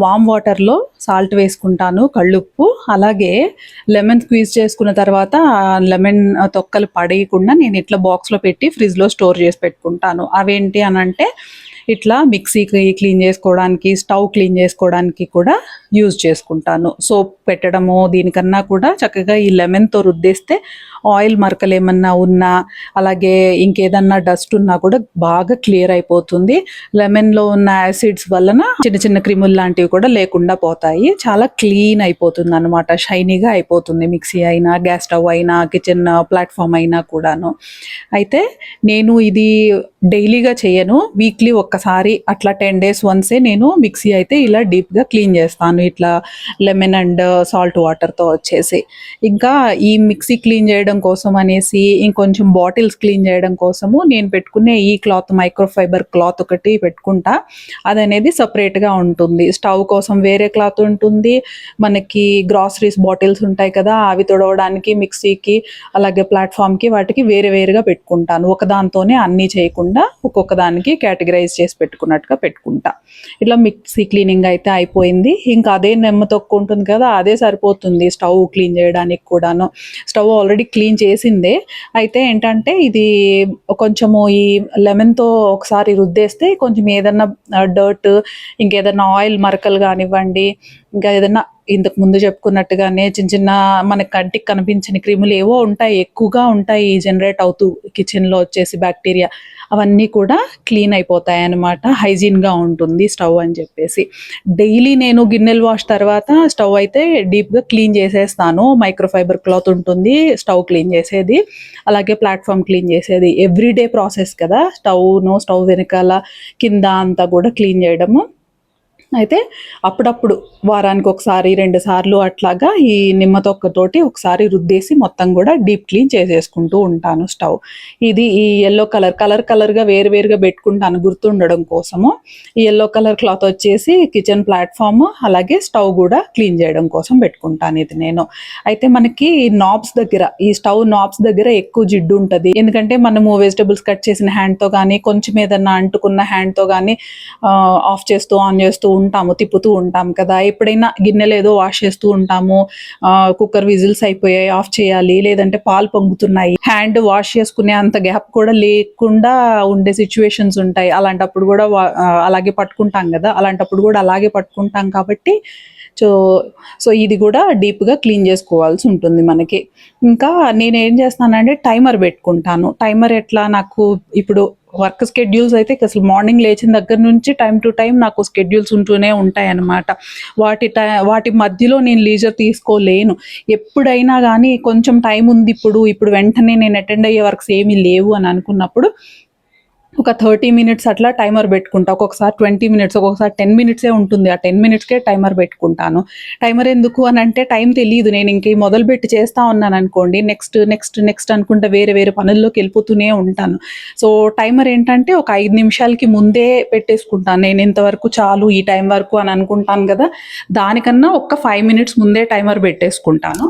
వామ్ వాటర్లో సాల్ట్ వేసుకుంటాను, కళ్ళుప్పు. అలాగే లెమన్ స్క్వీజ్ చేసుకున్న తర్వాత లెమన్ తొక్కలు పడేయకుండా నేను ఇట్లా బాక్స్లో పెట్టి ఫ్రిడ్జ్లో స్టోర్ చేసి పెట్టుకుంటాను. అవేంటి అని అంటే ఇట్లా మిక్సీకి క్లీన్ చేసుకోవడానికి, స్టవ్ క్లీన్ చేసుకోవడానికి కూడా యూజ్ చేసుకుంటాను. సోప్ పెట్టడము దీనికన్నా కూడా చక్కగా ఈ లెమన్తో రుద్దేస్తే ఆయిల్ మరకలు ఏమన్నా ఉన్నా, అలాగే ఇంకేదన్నా డస్ట్ ఉన్నా కూడా బాగా క్లియర్ అయిపోతుంది. లెమన్లో ఉన్న యాసిడ్స్ వలన చిన్న చిన్న క్రిములు లాంటివి కూడా లేకుండా పోతాయి. చాలా క్లీన్ అయిపోతుంది అనమాట, షైనీగా అయిపోతుంది. మిక్సీ అయినా, గ్యాస్ స్టవ్ అయినా, కిచెన్ ప్లాట్ఫామ్ అయినా కూడాను. అయితే నేను ఇది డైలీగా చేయను, వీక్లీ ఒక్కసారి అట్లా 10 days వన్సే నేను మిక్సీ అయితే ఇలా డీప్గా క్లీన్ చేస్తాను, ఇట్లా లెమన్ అండ్ సాల్ట్ వాటర్తో వచ్చేసి. ఇంకా ఈ మిక్సీ క్లీన్ చేయడం కోసం అనేసి ఇంకొంచెం బాటిల్స్ క్లీన్ చేయడం కోసము నేను పెట్టుకునే ఈ క్లాత్, మైక్రోఫైబర్ క్లాత్ ఒకటి పెట్టుకుంటా. అది అనేది సపరేట్గా ఉంటుంది. స్టవ్ కోసం వేరే క్లాత్ ఉంటుంది, మనకి గ్రాసరీస్ బాటిల్స్ ఉంటాయి కదా అవి తుడవడానికి, మిక్సీకి, అలాగే ప్లాట్ఫామ్కి, వాటికి వేరే వేరుగా పెట్టుకుంటాను. ఒకదాంతోనే అన్నీ చేయకుండా ఒక్కొక్క దానికి కేటగరైజ్ చేసి పెట్టుకున్నట్టుగా పెట్టుకుంటా. ఇట్లా మిక్సీ క్లీనింగ్ అయితే అయిపోయింది. ఇంకా అదే నెమ్మ తొక్కు ఉంటుంది కదా అదే సరిపోతుంది స్టవ్ క్లీన్ చేయడానికి కూడాను. స్టవ్ ఆల్రెడీ క్లీన్ చేసిందే. అయితే ఏంటంటే ఇది కొంచెము ఈ లెమన్తో ఒకసారి రుద్దేస్తే కొంచెం ఏదన్నా డర్ట్, ఇంకేదన్నా ఆయిల్ మరకలు కానివ్వండి, ఇంకా ఏదన్నా ఇంతకు ముందు చెప్పుకున్నట్టుగానే చిన్న చిన్న మన కంటికి కనిపించని క్రిములు ఏవో ఉంటాయి, ఎక్కువగా ఉంటాయి జనరేట్ అవుతూ కిచెన్లో వచ్చేసి బ్యాక్టీరియా, అవన్నీ కూడా క్లీన్ అయిపోతాయి అన్నమాట. హైజీన్గా ఉంటుంది స్టవ్ అని చెప్పేసి. డైలీ నేను గిన్నెలు వాష్ తర్వాత స్టవ్ అయితే డీప్గా క్లీన్ చేసేస్తాను. మైక్రోఫైబర్ క్లాత్ ఉంటుంది స్టవ్ క్లీన్ చేసేది, అలాగే ప్లాట్ఫామ్ క్లీన్ చేసేది. ఎవ్రీడే ప్రాసెస్ కదా స్టవ్ వెనకాల కింద అంతా కూడా క్లీన్ చేయడము. అయితే అప్పుడప్పుడు వారానికి ఒకసారి 2 సార్లు అట్లాగా ఈ నిమ్మ తొక్కతోటి ఒకసారి రుద్దేసి మొత్తం కూడా డీప్ క్లీన్ చేసేసుకుంటూ ఉంటాను స్టవ్. ఇది ఈ ఎల్లో కలర్గా వేరువేరుగా పెట్టుకుంటాను గుర్తుండడం కోసము. ఈ ఎల్లో కలర్ క్లాత్ వచ్చేసి కిచెన్ ప్లాట్ఫామ్, అలాగే స్టవ్ కూడా క్లీన్ చేయడం కోసం పెట్టుకుంటాను ఇది నేను. అయితే మనకి నాబ్స్ దగ్గర, ఈ స్టవ్ నాబ్స్ దగ్గర ఎక్కువ జిడ్డు ఉంటుంది. ఎందుకంటే మనము వెజిటబుల్స్ కట్ చేసిన హ్యాండ్తో కానీ, కొంచెం ఏదన్నా అంటుకున్న హ్యాండ్తో కానీ ఆఫ్ చేస్తూ ఆన్ చేస్తూ ఉంటాము, తిప్పుతూ ఉంటాం కదా. ఎప్పుడైనా గిన్నెలు ఏదో వాష్ చేస్తూ ఉంటాము, కుక్కర్ విజిల్స్ అయిపోయాయి ఆఫ్ చేయాలి, లేదంటే పాలు పొంగుతున్నాయి, హ్యాండ్ వాష్ చేసుకునే అంత గ్యాప్ కూడా లేకుండా ఉండే సిచ్యువేషన్స్ ఉంటాయి. అలాంటప్పుడు కూడా అలాగే పట్టుకుంటాం కదా, అలాంటప్పుడు కూడా అలాగే పట్టుకుంటాం కాబట్టి సో ఇది కూడా డీప్గా క్లీన్ చేసుకోవాల్సి ఉంటుంది మనకి. ఇంకా నేనేం చేస్తానంటే టైమర్ పెట్టుకుంటాను. టైమర్ ఎట్లా, నాకు ఇప్పుడు వర్క్ స్కెడ్యూల్స్ అయితే అసలు మార్నింగ్ లేచిన దగ్గర నుంచి టైం టు టైం నాకు స్కెడ్యూల్స్ ఉంటూనే ఉంటాయి అన్నమాట. వాటి మధ్యలో నేను లీజర్ తీసుకోలేను. ఎప్పుడైనా కానీ కొంచెం టైం ఉంది, ఇప్పుడు వెంటనే నేను అటెండ్ అయ్యే వర్క్స్ ఏమీ లేవు అని అనుకున్నప్పుడు ఒక 30 minutes అట్లా టైమర్ పెట్టుకుంటా. ఒక్కొక్కసారి 20 minutes, ఒక్కొక్కసారి 10 minutes ఉంటుంది. ఆ 10 minutesకే టైమర్ పెట్టుకుంటాను. టైమర్ ఎందుకు అని అంటే టైం తెలియదు. నేను ఇంక మొదలుపెట్టి చేస్తూ ఉన్నాను అనుకోండి, నెక్స్ట్ అనుకుంటా వేరే వేరే పనుల్లోకి వెళ్ళిపోతూనే ఉంటాను. సో టైమర్ ఏంటంటే ఒక 5 నిమిషాలకి ముందే పెట్టేసుకుంటాను. నేను ఇంతవరకు చాలు ఈ టైం వరకు అని అనుకుంటాను కదా, దానికన్నా ఒక 5 minutes ముందే టైమర్ పెట్టేసుకుంటాను.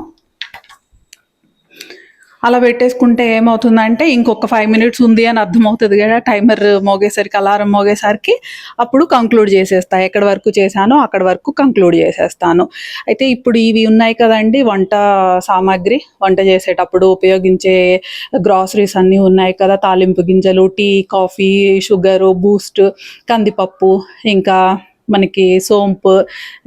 అలా పెట్టేసుకుంటే ఏమవుతుందంటే ఇంకొక 5 minutes ఉంది అని అర్థమవుతుంది కదా, టైమర్ మోగేసరికి, అలారం మోగేసరికి అప్పుడు కంక్లూడ్ చేసేస్తా. ఎక్కడి వరకు చేశానో అక్కడి వరకు కంక్లూడ్ చేసేస్తాను. అయితే ఇప్పుడు ఇవి ఉన్నాయి కదండి వంట సామాగ్రి, వంట చేసేటప్పుడు ఉపయోగించే గ్రాసరీస్ అన్నీ ఉన్నాయి కదా, తాలింపు గింజలు, టీ, కాఫీ, షుగరు, బూస్ట్, కందిపప్పు, ఇంకా మనకి సోంపు,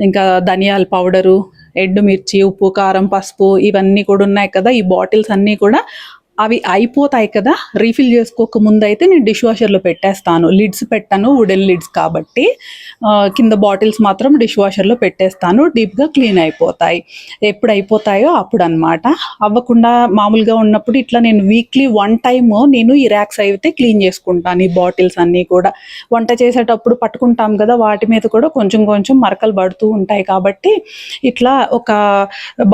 ఇంకా ధనియాల పౌడరు, ఎండుమిర్చి, ఉప్పు, కారం, పసుపు, ఇవన్నీ కూడా ఉన్నాయి కదా. ఈ బాటిల్స్ అన్నీ కూడా అవి అయిపోతాయి కదా, రీఫిల్ చేసుకోక ముందు అయితే నేను డిష్ వాషర్లో పెట్టేస్తాను. లిడ్స్ పెట్టాను, వుడెన్ లిడ్స్ కాబట్టి కింద బాటిల్స్ మాత్రం డిష్ వాషర్లో పెట్టేస్తాను. డీప్గా క్లీన్ అయిపోతాయి. ఎప్పుడు అయిపోతాయో అప్పుడు అనమాట. అవ్వకుండా మామూలుగా ఉన్నప్పుడు ఇట్లా నేను వీక్లీ 1 time నేను ఈ ర్యాక్స్ అయితే క్లీన్ చేసుకుంటాను. ఈ బాటిల్స్ అన్నీ కూడా వంట చేసేటప్పుడు పట్టుకుంటాం కదా, వాటి మీద కూడా కొంచెం కొంచెం మరకలు పడుతూ ఉంటాయి. కాబట్టి ఇట్లా ఒక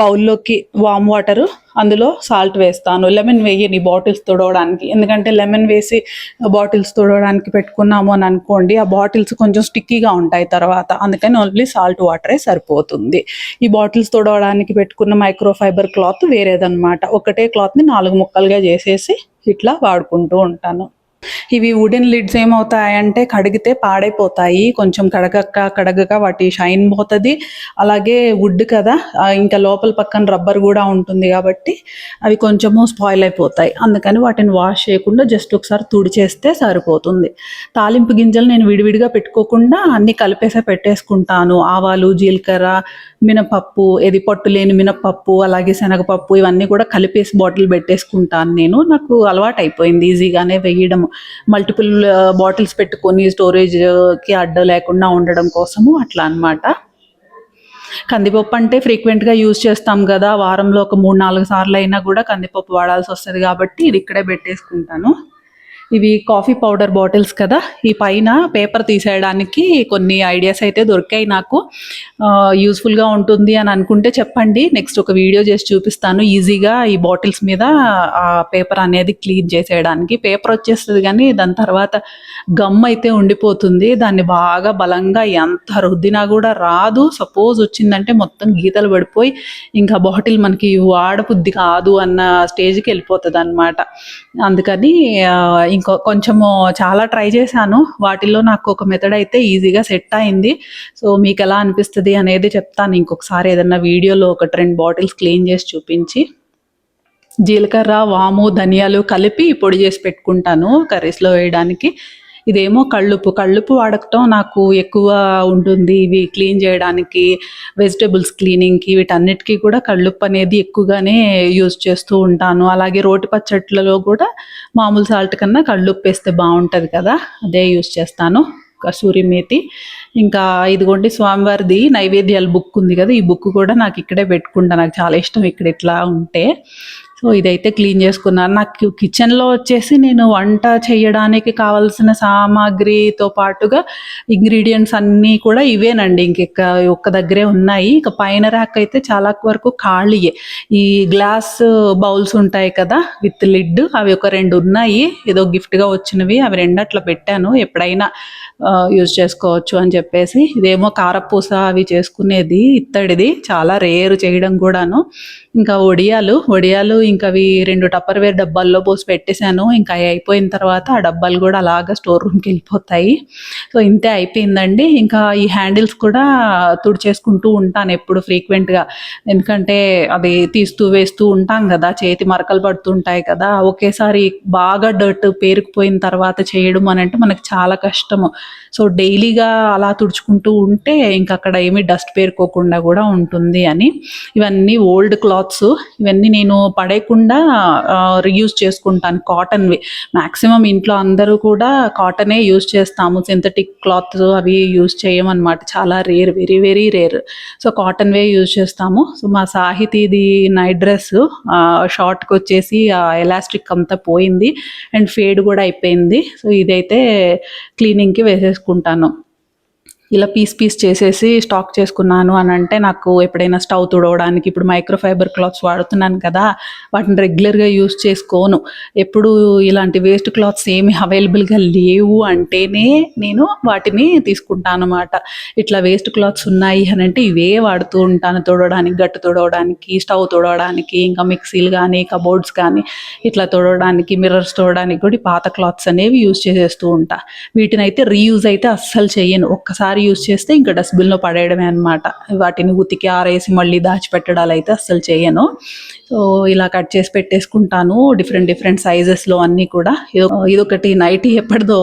బౌల్లోకి వామ్ వాటరు, అందులో సాల్ట్ వేస్తాను. లెమన్ వేయని బాటిల్స్ తుడవడానికి, ఎందుకంటే లెమన్ వేసి బాటిల్స్ తుడవడానికి పెట్టుకున్నాము అని అనుకోండి, ఆ బాటిల్స్ కొంచెం స్టిక్కీగా ఉంటాయి తర్వాత. అందుకని ఓన్లీ సాల్ట్ వాటరే సరిపోతుంది. ఈ బాటిల్స్ తుడవడానికి పెట్టుకున్న మైక్రోఫైబర్ క్లాత్ వేరేదన్నమాట. ఒకటే క్లాత్ని 4 ముక్కలుగా చేసేసి ఇట్లా వాడుకుంటూ ఉంటాను. ఇవి వుడెన్ లిడ్స్ ఏమవుతాయంటే కడిగితే పాడైపోతాయి. కొంచెం కడగక వాటి షైన్ పోతది. అలాగే వుడ్ కదా! ఇంకా లోపల పక్కన రబ్బర్ గూడా ఉంటుంది గాబట్టి అవి కొంచెము స్పాయిల్ అయిపోతాయి. అందుకని వాటిని వాష్ చేయకుండా జస్ట్ ఒకసారి తుడిచేస్తే సరిపోతుంది. తాలింపు గింజలు నేను విడివిడిగా పెట్టుకోకుండా అన్నీ కలిపేసే పెట్టేసుకుంటాను. ఆవాలు, జీలకర్ర, మినపప్పు, పొట్టు లేని మినపప్పు, అలాగే శనగపప్పు ఇవన్నీ కూడా కలిపేసి బాటిల్ పెట్టేసుకుంటాను నేను. నాకు అలవాటయిపోయింది ఈజీగానే వేయడము. మల్టిపుల్ బాటిల్స్ పెట్టుకొని స్టోరేజ్‌కి అడ్డు లేకుండా ఉండడం కోసము అట్లా అన్నమాట. కందిపప్పు అంటే ఫ్రీక్వెంట్‌గా యూజ్ చేస్తాం గదా! వారంలో ఒక 3, 4 సార్లయినా గూడా కందిపప్పు వాడాల్సొస్తది గాబట్టి ఇది ఇక్కడే పెట్టేసుకుంటాను. ఇవి కాఫీ పౌడర్ బాటిల్స్ కదా! ఈ పైన పేపర్ తీసేయడానికి కొన్ని ఐడియాస్ అయితే దొరికాయి నాకు. యూజ్‌ఫుల్‌గా ఉంటుంది అని అనుకుంటే చెప్పండి. నెక్స్ట్ ఒక వీడియో చేసి చూపిస్తాను. ఈజీగా ఈ బాటిల్స్ మీద పేపర్ అనేది క్లీన్ చేసేయడానికి. పేపర్ వచ్చేస్తది గానీ దాని తర్వాత గమ్ అయితే ఉండిపోతుంది. దాన్ని బాగా బలంగా ఎంత రుద్దినా గూడా రాదు. సపోజ్ వచ్చిందంటే మొత్తం గీతలు పడిపోయి ఇంకా బాటిల్ మనకి వాడబుద్ధి కాదు అన్న స్టేజ్‌కి వెళ్ళిపోతదనమాట. అందుకని కొంచెము చాలా ట్రై చేశాను. వాటిల్లో నాకు ఒక మెథడ్ అయితే ఈజీగా సెట్ అయింది. సో మీకెలా అనిపిస్తది అనేది చెప్తాను ఇంకొకసారి ఏదన్నా వీడియోలో ఒక 2 బాటిల్స్ క్లీన్ చేసి చూపించి. జీలకర్ర, వాము, ధనియాలు కలిపి పొడి చేసి పెట్టుకుంటాను కర్రీస్‌లో వేయడానికి. ఇదేమో కళ్ళుప్పు వాడకటం నాకు ఎక్కువ ఉంటుంది. ఇవి క్లీన్ చేయడానికి, వెజిటబుల్స్ క్లీనింగ్‌కి వీటన్నిటికి కూడా కళ్ళుప్పు అనేది ఎక్కువగానే యూజ్ చేస్తూ ఉంటాను. అలాగే రోటి పచ్చట్లలో కూడా మామూలు సాల్ట్ కన్నా కళ్ళుప్పేస్తే బావుంటది కదా! అదే యూజ్ చేస్తాను. కసూరి మేతి. ఇంకా ఇదిగోండి స్వామివారిది నైవేద్యాల బుక్ ఉంది కదా! ఈ బుక్ కూడా నాకు ఇక్కడే పెట్టుకుంటా. నాకు చాలా ఇష్టం ఇక్కడ ఇట్లా ఉంటే. సో ఇదైతే క్లీన్ చేసుకున్నాను. నాకు కిచెన్‌లో వచ్చేసి నేను వంట చేయడానికి కావాల్సిన సామాగ్రితో పాటుగా ఇంగ్రీడియెంట్స్ అన్నీ కూడా ఇవేనండి. ఒక్క దగ్గరే ఉన్నాయి. ఇక పైన ర్యాక్ అయితే చాలా వరకు ఖాళీయే. ఈ గ్లాస్ బౌల్స్ ఉంటాయి కదా! విత్ లిడ్ అవి ఒక 2 ఉన్నాయి. ఏదో గిఫ్ట్‌గా వచ్చినవి. అవి 2 అట్లా పెట్టాను. ఎప్పుడైనా యూజ్ చేసుకోవచ్చు అని చెప్పేసి. ఇదేమో కారపూస అవి చేసుకునేది ఇత్తడిది. చాలా రేర్ చేయడం కూడాను. ఇంకా వడియాలు ఇంకా అవి 2 టప్పర్‌వేర్ డబ్బాల్లో పోసి పెట్టేశాను. ఇంకా అయి అయిపోయిన తర్వాత ఆ డబ్బాలు కూడా అలాగా స్టోర్ రూమ్‌కి వెళ్ళిపోతాయి. సో ఇంతే అయిపోయిందండి. ఇంకా ఈ హ్యాండిల్స్ కూడా తుడిచేసుకుంటూ ఉంటాను ఎప్పుడు ఫ్రీక్వెంట్‌గా. ఎందుకంటే అది తీస్తూ వేస్తూ ఉంటాం కదా! చేతి మరకలు పడుతుంటాయి కదా! ఒకేసారి బాగా డర్ట్ పేరుకుపోయిన తర్వాత చేయడం అనంటే మనకు చాలా కష్టము. సో డైలీగా అలా తుడుచుకుంటూ ఉంటే ఇంకా అక్కడ ఏమీ డస్ట్ పేరుకోకుండా కూడా ఉంటుంది అని. ఇవన్నీ ఓల్డ్ క్లాత్స్. ఇవన్నీ నేను పడేయకుండా రీయూజ్ చేసుకుంటాను. కాటన్‌వి. మాక్సిమం ఇంట్లో అందరూ కూడా కాటనే యూజ్ చేస్తాము. సింథటిక్ క్లాత్స్ అవి యూజ్ చేయమనమాట. చాలా rare. Very very rare. So కాటన్‌వే యూజ్ చేస్తాము. సో మా సాహితీది నైట్ డ్రెస్ షార్ట్‌కొచ్చేసి ఎలాస్టిక్ అంతా పోయింది. అండ్ ఫేడ్ కూడా అయిపోయింది. సో ఇదైతే క్లీనింగ్‌కి వేసేసుకుంటాను. ఇలా పీస్ చేసేసి స్టాక్ చేసుకున్నాను అని అంటే నాకు ఎప్పుడైనా స్టవ్ తుడవడానికి ఇప్పుడు మైక్రోఫైబర్ క్లాత్స్ వాడుతున్నాను కదా! వాటిని రెగ్యులర్‌గా యూజ్ చేసుకోను. ఎప్పుడు ఇలాంటి వేస్ట్ క్లాత్స్ ఏమి అవైలబుల్‌గా లేవు అంటేనే నేను వాటిని తీసుకుంటానన్నమాట. ఇట్లా వేస్ట్ క్లాత్స్ ఉన్నాయి అని అంటే ఇవే వాడుతూ ఉంటాను తుడవడానికి, గట్టు తుడవడానికి, స్టవ్ తుడవడానికి, ఇంకా మిక్సీలు కానీ, కబోర్డ్స్ కానీ ఇట్లా తుడవడానికి, మిర్రర్స్ తుడవడానికి కూడా ఈ పాత క్లాత్స్ అనేవి యూజ్ చేసేస్తూ ఉంటా. వీటినైతే రీయూజ్ అయితే అస్సలు చెయ్యను. ఒక్కసారి యూజ్ చేస్తే ఇంకా డస్ట్‌బిన్‌లో పడేయడమే అనమాట. వాటిని ఉతికి ఆరేసి మళ్ళీ దాచిపెట్టడాలు అయితే అస్సలు చేయను. సో ఇలా కట్ చేసి పెట్టేసుకుంటాను. డిఫరెంట్ సైజెస్‌లో అన్నీ కూడా. ఇదొకటి నైటీ ఎప్పటిదో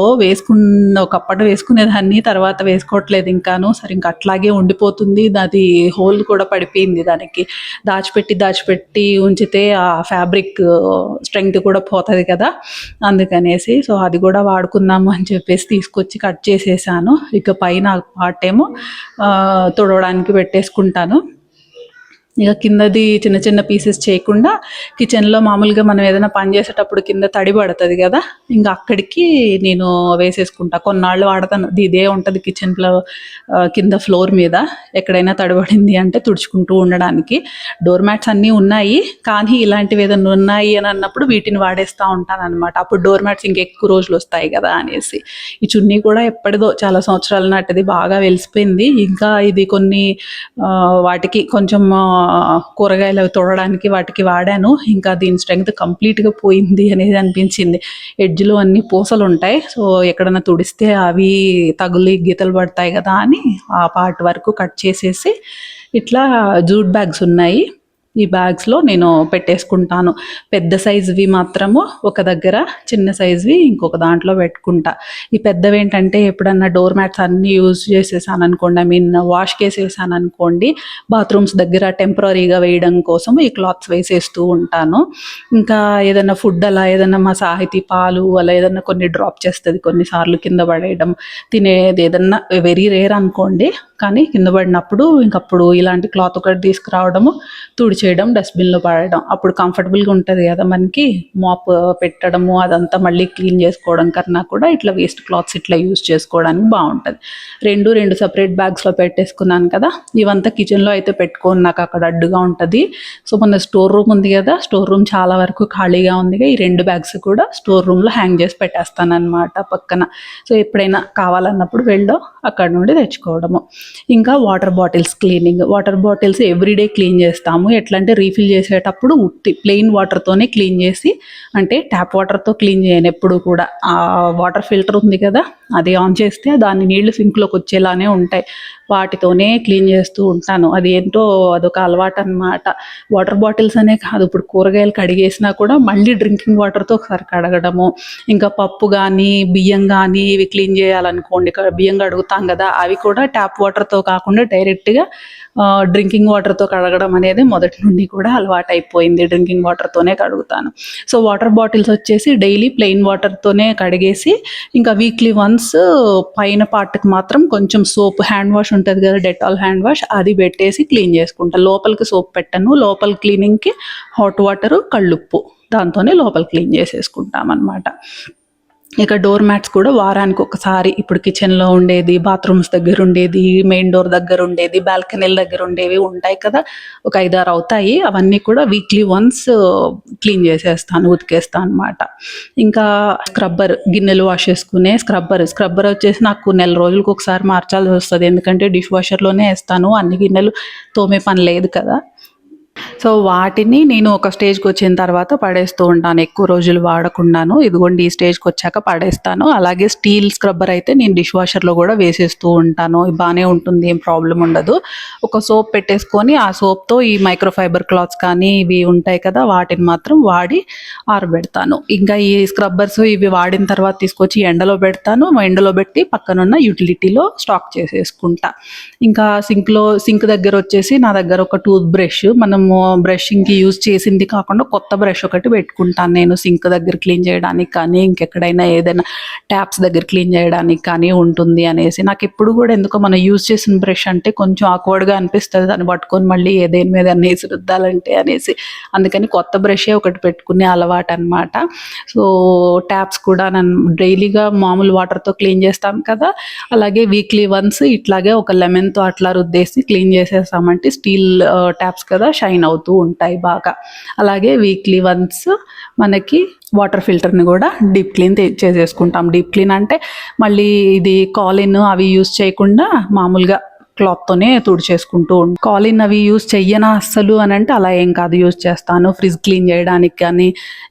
ఒకప్పుడు వేసుకునేదాన్ని. తర్వాత వేసుకోవట్లేదు ఇంకాను. సరే ఇంక అట్లాగే ఉండిపోతుంది. అది హోల్ కూడా పడిపోయింది దానికి. దాచిపెట్టి ఉంచితే ఆ ఫ్యాబ్రిక్ స్ట్రెంగ్త్ కూడా పోతది కదా! అందుకనేసి సో అది కూడా వాడుకుందాము అని చెప్పేసి తీసుకొచ్చి కట్ చేసేసాను. ఇక పైన పార్ట్ ఏమో తుడవడానికి పెట్టేసుకుంటాను. ఇక కిందది చిన్న పీసెస్ చేయకుండా కిచెన్‌లో మామూలుగా మనం ఏదైనా పని చేసేటప్పుడు కింద తడి పడతది కదా! ఇంక అక్కడికి నేను వేసేసుకుంటా. కొన్నాళ్ళు వాడతాను. ఇదే ఉంటది కిచెన్‌లో కింద ఫ్లోర్ మీద. ఎక్కడైనా తడి పడింది అంటే తుడుచుకుంటూ ఉండడానికి. డోర్ మ్యాట్స్ అన్నీ ఉన్నాయి. కానీ ఇలాంటివి ఏదైనా ఉన్నాయి అని అన్నప్పుడు వీటిని వాడేస్తూ ఉంటానన్నమాట. అప్పుడు డోర్ మ్యాట్స్ ఇంకెక్కువ రోజులు వస్తాయి కదా అనేసి. ఈ చున్నీ కూడా ఎప్పటిదో చాలా సంవత్సరాల నాటిది బాగా వెలిసిపోయింది. ఇంకా ఇది కొన్ని వాటికి కొంచెం కూరగాయలు అవి తోడడానికి వాటికి వాడాను. ఇంకా దీని స్ట్రెంగ్త్ కంప్లీట్గా పోయింది అనేది అనిపించింది. ఎడ్జ్లో అన్ని పూసలు ఉంటాయి, సో ఎక్కడన్నా తుడిస్తే అవి తగులి గీతలు పడతాయి కదా అని ఆ పార్ట్ వరకు కట్ చేసేసి ఇట్లా జూట్ బ్యాగ్స్ ఉన్నాయి, ఈ బ్యాగ్స్లో నేను పెట్టేసుకుంటాను. పెద్ద సైజువి మాత్రము ఒక దగ్గర, చిన్న సైజువి ఇంకొక దాంట్లో పెట్టుకుంటా. ఈ పెద్దవి ఏంటంటే ఎప్పుడన్నా డోర్ మ్యాట్స్ అన్నీ యూజ్ చేసేసాను అనుకోండి, వాష్కి వేసేసాను అనుకోండి, బాత్రూమ్స్ దగ్గర టెంపరీగా వేయడం కోసం ఈ క్లాత్స్ వేసేస్తూ ఉంటాను. ఇంకా ఏదైనా ఫుడ్ అలా ఏదైనా మా సాహితీ పాలు అలా ఏదైనా కొన్ని డ్రాప్ చేస్తుంది, కొన్నిసార్లు కింద పడేయడం, తినేది ఏదన్నా వెరీ రేర్ అనుకోండి, కానీ కింద పడినప్పుడు ఇంకప్పుడు ఇలాంటి క్లాత్ ఒకటి తీసుకురావడము, తుడిచేయడం, డస్ట్బిన్లో పడేయడం. అప్పుడు కంఫర్టబుల్గా ఉంటుంది కదా మనకి, మాప్ పెట్టడము అదంతా మళ్ళీ క్లీన్ చేసుకోవడం కన్నా కూడా ఇట్లా వేస్ట్ క్లాత్స్ ఇట్లా యూజ్ చేసుకోవడానికి బాగుంటుంది. రెండు సపరేట్ బ్యాగ్స్లో పెట్టేసుకున్నాను కదా. ఇవంతా కిచెన్లో అయితే పెట్టుకోను, నాకు అక్కడ అడ్డుగా ఉంటుంది. సో మన స్టోర్ రూమ్ ఉంది కదా, స్టోర్ రూమ్ చాలా వరకు ఖాళీగా ఉంది. ఈ 2 బ్యాగ్స్ కూడా స్టోర్ రూమ్లో హ్యాంగ్ చేసి పెట్టేస్తాను అనమాట పక్కన. సో ఎప్పుడైనా కావాలన్నప్పుడు వెళ్ళడం అక్కడ నుండి తెచ్చుకోవడము. ఇంకా water bottles cleaning. Water bottles everyday clean చేస్తాము. ఎట్లా అంటే రీఫిల్ చేసేటప్పుడు ఉత్తి ప్లెయిన్ వాటర్తోనే క్లీన్ చేసి, అంటే ట్యాప్ వాటర్తో క్లీన్ చేయను ఎప్పుడు కూడా. ఆ వాటర్ ఫిల్టర్ ఉంది కదా, అది ఆన్ చేస్తే దాని నీళ్లు సింక్లోకి వచ్చేలానే ఉంటాయి, వాటితోనే క్లీన్ చేస్తూ ఉంటాను. అది ఏంటో అదొక అలవాటు అనమాట. వాటర్ బాటిల్స్ అనే కాదు, ఇప్పుడు కూరగాయలు కడిగేసినా కూడా మళ్ళీ డ్రింకింగ్ వాటర్తో ఒకసారి కడగడము. ఇంకా పప్పు కానీ బియ్యం కానీ ఇవి క్లీన్ చేయాలనుకోండి, బియ్యం కడుగుతాం కదా, అవి కూడా ట్యాప్ వాటర్తో కాకుండా డైరెక్ట్గా డ్రింకింగ్ వాటర్తో కడగడం అనేది మొదటి నుండి కూడా అలవాటు అయిపోయింది. డ్రింకింగ్ వాటర్తోనే కడుగుతాను. సో వాటర్ బాటిల్స్ వచ్చేసి డైలీ ప్లెయిన్ వాటర్తోనే కడిగేసి, ఇంకా వీక్లీ వన్స్ పైన పార్ట్కి మాత్రం కొంచెం సోప్, హ్యాండ్ వాష్ ఉంటుంది కదా, డెటాల్ హ్యాండ్ వాష్, అది పెట్టేసి క్లీన్ చేసుకుంటాను. లోపలికి సోప్ పెట్టను, లోపల క్లీనింగ్కి హాట్ వాటరు, కళ్ళుప్పు, దాంతోనే లోపల క్లీన్ చేసేసుకుంటాం అన్నమాట. ఇక డోర్ మ్యాట్స్ కూడా వారానికి ఒకసారి, ఇప్పుడు కిచెన్లో ఉండేది, బాత్రూమ్స్ దగ్గర ఉండేది, మెయిన్ డోర్ దగ్గర ఉండేది, బాల్కనీల దగ్గర ఉండేవి ఉంటాయి కదా, ఒక 5-6 అవుతాయి. అవన్నీ కూడా వీక్లీ వన్స్ క్లీన్ చేసేస్తాను, ఉతికేస్తాను అనమాట. ఇంకా స్క్రబ్బర్, గిన్నెలు వాష్ చేసుకునే స్క్రబ్బర్ వచ్చేసి నాకు నెల రోజులకు ఒకసారి మార్చాల్సి వస్తుంది, ఎందుకంటే డిష్ వాషర్లోనే వేస్తాను, అన్ని గిన్నెలు తోమే పని లేదు కదా. సో వాటిని నేను ఒక స్టేజ్కి వచ్చిన తర్వాత పడేస్తూ ఉంటాను, ఎక్కువ రోజులు వాడకుండాను. ఇదిగోండి ఈ స్టేజ్కి వచ్చాక పడేస్తాను. అలాగే స్టీల్ స్క్రబ్బర్ అయితే నేను డిష్ వాషర్లో కూడా వేసేస్తూ ఉంటాను, బాగానే ఉంటుంది, ఏం ప్రాబ్లం ఉండదు. ఒక సోప్ పెట్టేసుకొని ఆ సోప్తో ఈ మైక్రోఫైబర్ క్లాత్స్ కానీ ఇవి ఉంటాయి కదా, వాటిని మాత్రం వాడి ఆరబెడతాను. ఇంకా ఈ స్క్రబ్బర్స్ ఇవి వాడిన తర్వాత తీసుకొచ్చి ఎండలో పెడతాను, ఎండలో పెట్టి పక్కనున్న యూటిలిటీలో స్టాక్ చేసేసుకుంటా. ఇంకా సింక్ దగ్గర వచ్చేసి నా దగ్గర ఒక టూత్ బ్రష్, మనము బ్రషింగ్కి యూజ్ చేసింది కాకుండా కొత్త బ్రష్ ఒకటి పెట్టుకుంటాను నేను, సింక్ దగ్గర క్లీన్ చేయడానికి కానీ ఇంకెక్కడైనా ఏదైనా ట్యాప్స్ దగ్గర క్లీన్ చేయడానికి కానీ ఉంటుంది అనేసి. నాకు ఎప్పుడు కూడా ఎందుకో మనం యూజ్ చేసిన బ్రష్ అంటే కొంచెం ఆక్వర్డ్గా అనిపిస్తుంది, దాన్ని పట్టుకొని మళ్ళీ ఏదేని మీద అనేసి రుద్దాలంటే అనేసి. అందుకని కొత్త బ్రషే ఒకటి పెట్టుకునే అలవాటు అనమాట. సో ట్యాప్స్ కూడా నన్ను డైలీగా మామూలు వాటర్తో క్లీన్ చేస్తాం కదా, అలాగే వీక్లీ వన్స్ ఇట్లాగే ఒక లెమన్తో అట్లా రుద్దేసి క్లీన్ చేసేసామంటే స్టీల్ ట్యాప్స్ కదా, షైన్ అవుతూ ఉంటాయి బాగా. అలాగే వీక్లీ వన్స్ మనకి వాటర్ ఫిల్టర్ని కూడా డీప్ క్లీన్ చేసేసుకుంటాం. డీప్ క్లీన్ అంటే మళ్ళీ ఇది కాలిన్ అవి యూజ్ చేయకుండా మామూలుగా క్లాత్తోనే తుడిచేసుకుంటూ ఉంటాను. కాలిన్ అవి యూజ్ చెయ్యనా అస్సలు అని అంటే అలా ఏం కాదు, యూజ్ చేస్తాను. ఫ్రిడ్జ్ క్లీన్ చేయడానికి కానీ,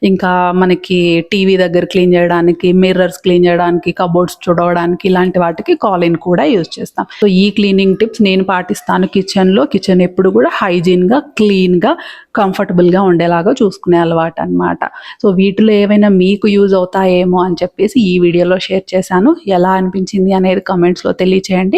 ఇంకా మనకి టీవీ దగ్గర క్లీన్ చేయడానికి, మిర్రర్స్ క్లీన్ చేయడానికి, కబోర్డ్స్ తుడవడానికి, ఇలాంటి వాటికి కాలిన్ కూడా యూజ్ చేస్తాం. సో ఈ క్లీనింగ్ టిప్స్ నేను పాటిస్తాను కిచెన్లో. కిచెన్ ఎప్పుడు కూడా హైజీన్గా, క్లీన్గా, కంఫర్టబుల్గా ఉండేలాగా చూసుకునే అలవాటు అనమాట. సో వీటిలో ఏవైనా మీకు యూజ్ అవుతాయేమో అని చెప్పేసి ఈ వీడియోలో షేర్ చేశాను. ఎలా అనిపించింది అనేది కమెంట్స్లో తెలియచేయండి.